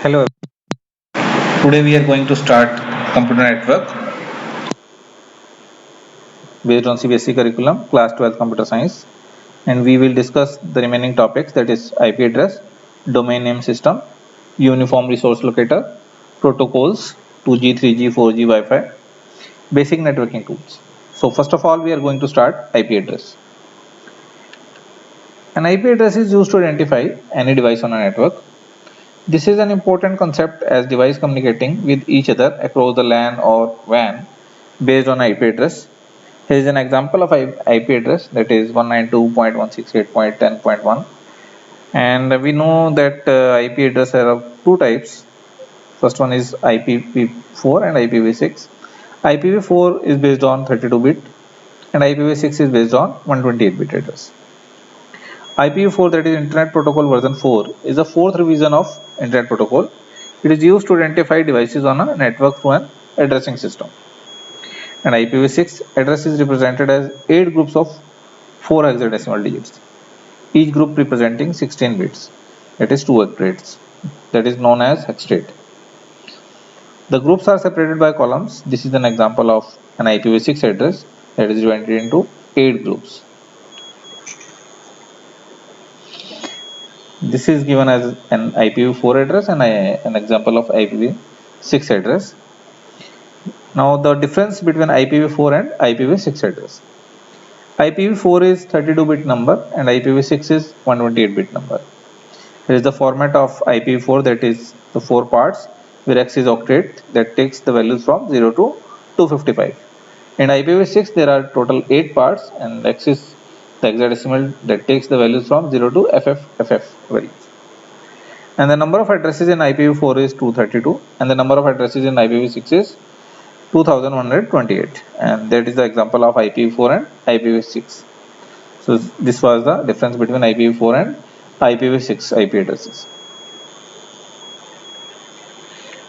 Hello. Today we are going to start computer network based on CBSE curriculum, class 12 computer science, and we will discuss the remaining topics, that is IP address, domain name system, uniform resource locator, protocols, 2G, 3G, 4G, Wi-Fi, basic networking tools. So first of all, we are going to start IP address. An IP address is used to identify any device on a network. This is an important concept as devices communicating with each other across the LAN or WAN based on IP address. Here is an example of IP address, that is 192.168.10.1, and we know that IP address are of two types. First one is IPv4 and IPv6. IPv4 is based on 32-bit and IPv6 is based on 128-bit address. IPv4, that is Internet Protocol version 4, is the fourth revision of Internet Protocol. It is used to identify devices on a network through an addressing system. And IPv6 address is represented as 8 groups of 4 hexadecimal digits, each group representing 16 bits, that is 2 octets, that is known as hexstate. The groups are separated by columns. This is an example of an IPv6 address that is divided into 8 groups. This is given as an IPv4 address and an example of IPv6 address. Now the difference between IPv4 and IPv6 address. IPv4 is 32-bit number and IPv6 is 128-bit number. Here is the format of IPv4, that is the 4 parts, where x is octet that takes the values from 0 to 255. In IPv6 there are total 8 parts and x is the hexadecimal that takes the values from 0 to FFFF values. And the number of addresses in IPv4 is 232 and the number of addresses in IPv6 is 2128, and that is the example of IPv4 and IPv6. So this was the difference between IPv4 and IPv6 IP addresses.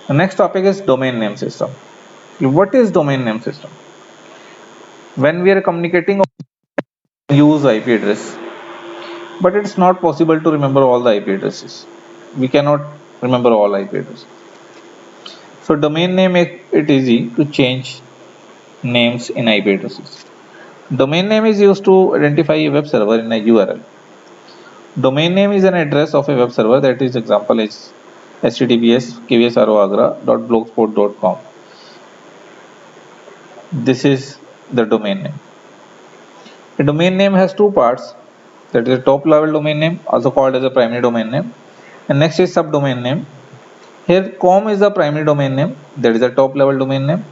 The next topic is domain name system. What is domain name system? When we are communicating, use IP address, but it's not possible to remember all the IP addresses. We cannot remember all IP addresses. So domain name make it easy to change names in IP addresses. Domain name is used to identify a web server in a URL. Domain name is an address of a web server, that is example is https kvsroagra.blogspot.com. This is the domain name. A domain name has two parts, that is a top level domain name, also called as a primary domain name, and next is subdomain name. Here com is the primary domain name, that is a top level domain name,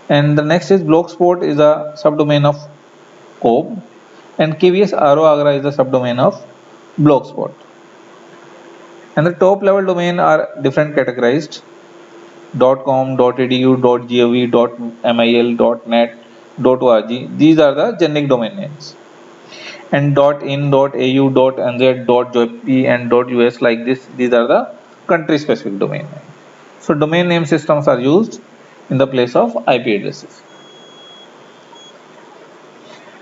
and the next is blogspot is a subdomain of com, and kvs agra is the subdomain of blogspot. And the top level domain are different categorized: .com, .edu, .gov, .mil, .net, .org. These are the generic domain names. And .in, .au, .nz, .jp and .us, like this, these are the country specific domain names. So domain name systems are used in the place of IP addresses.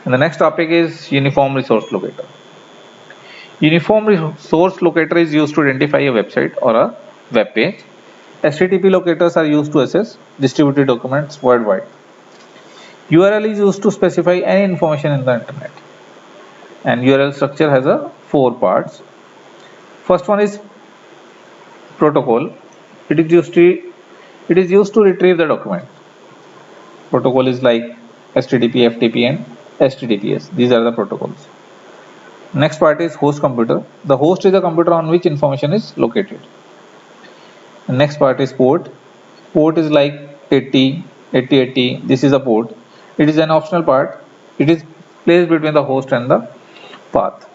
And the next topic is uniform resource locator. Uniform resource locator is used to identify a website or a web page. HTTP locators are used to access distributed documents worldwide. URL is used to specify any information in the internet. And URL structure has a 4 parts. First one is protocol. It is used to retrieve the document. Protocol is like HTTP, FTP and HTTPS. These are the protocols. Next part is host computer. The host is the computer on which information is located. The next part is port. Port is like 80, 8080. This is a port. It is an optional part. It is placed between the host and the path.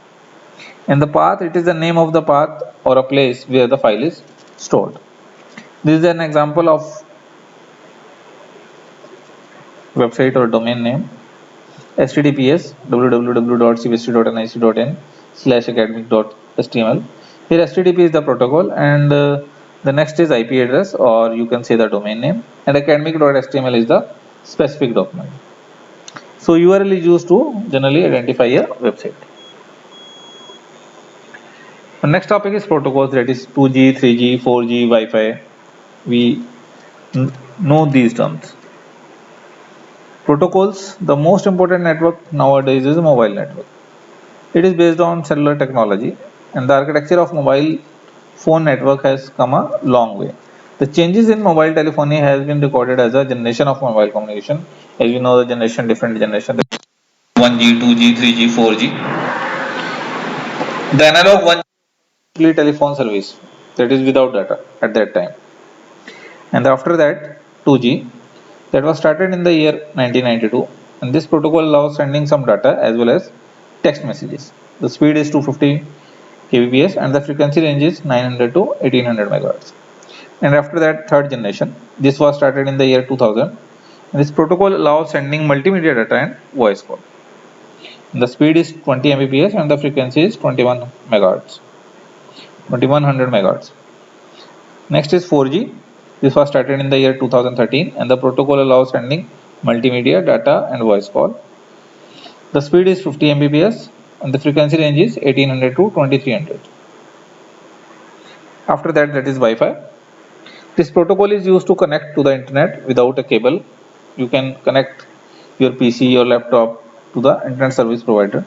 And the path, it is the name of the path or a place where the file is stored. This is an example of website or domain name. HTTPS www.cbsc.nic.in/academic.html. Here HTTP is the protocol, and the next is IP address, or you can say the domain name, and academic.html is the specific document. So URL is used to generally identify a website. The next topic is protocols, that is 2G, 3G, 4G, Wi-Fi. We know these terms. Protocols, the most important network nowadays is a mobile network. It is based on cellular technology, and the architecture of mobile phone network has come a long way. The changes in mobile telephony has been recorded as a generation of mobile communication. As we know, the different generation, 1G, 2G, 3G, 4G. The analog 1G telephone service, that is without data at that time, and after that 2G, that was started in the year 1992, and this protocol allows sending some data as well as text messages. The speed is 250 kbps and the frequency range is 900 to 1800 megahertz. And after that, third generation, this was started in the year 2000, and this protocol allows sending multimedia data and voice call. The speed is 20 mbps and the frequency is 21 megahertz, 2100 megahertz. Next is 4G. This was started in the year 2013, and the protocol allows sending multimedia data and voice call. The speed is 50 mbps and the frequency range is 1800 to 2300. After that, that is Wi-Fi. This protocol is used to connect to the internet without a cable. You can connect your PC or laptop to the internet service provider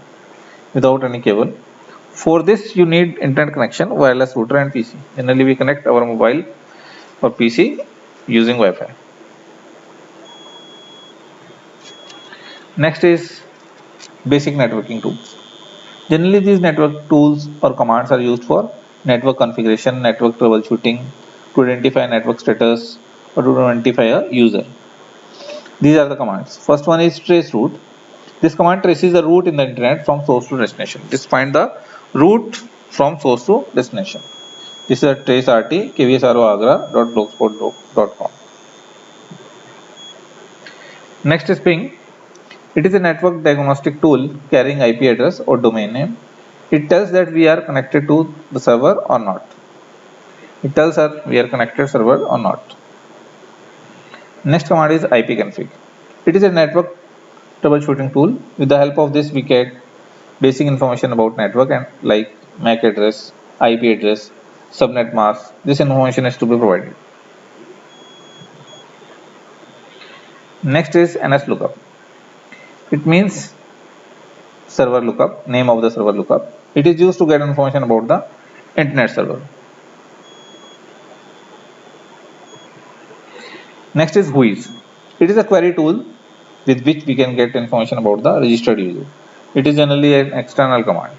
without any cable. For this, you need internet connection, wireless router and PC. Generally, we connect our mobile or PC using Wi-Fi. Next is basic networking tools. Generally, these network tools or commands are used for network configuration, network troubleshooting, to identify network status, or to identify a user. These are the commands. First one is trace route. This command traces the route in the internet from source to destination. This find the route from source to destination. This is a trace rt kvsroagra.blogspot.com. Next is ping. It is a network diagnostic tool carrying IP address or domain name. It tells that we are connected to the server or not. It tells us we are connected server or not. Next command is ipconfig. It is a network troubleshooting tool. With the help of this, we get basic information about network and like MAC address, IP address, subnet mask. This information is to be provided. Next is NSLookup. It means server lookup, name of the server lookup. It is used to get information about the internet server. Next is Whois. It is a query tool with which we can get information about the registered user. It is generally an external command.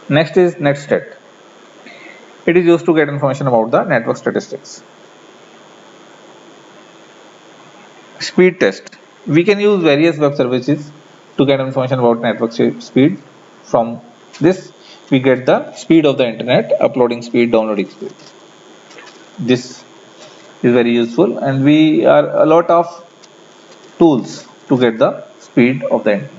Next is Netstat. It is used to get information about the network statistics. Speed test. We can use various web services to get information about network speed. From this, we get the speed of the internet, uploading speed, downloading speed. This is very useful, and we are a lot of tools to get the speed of the internet.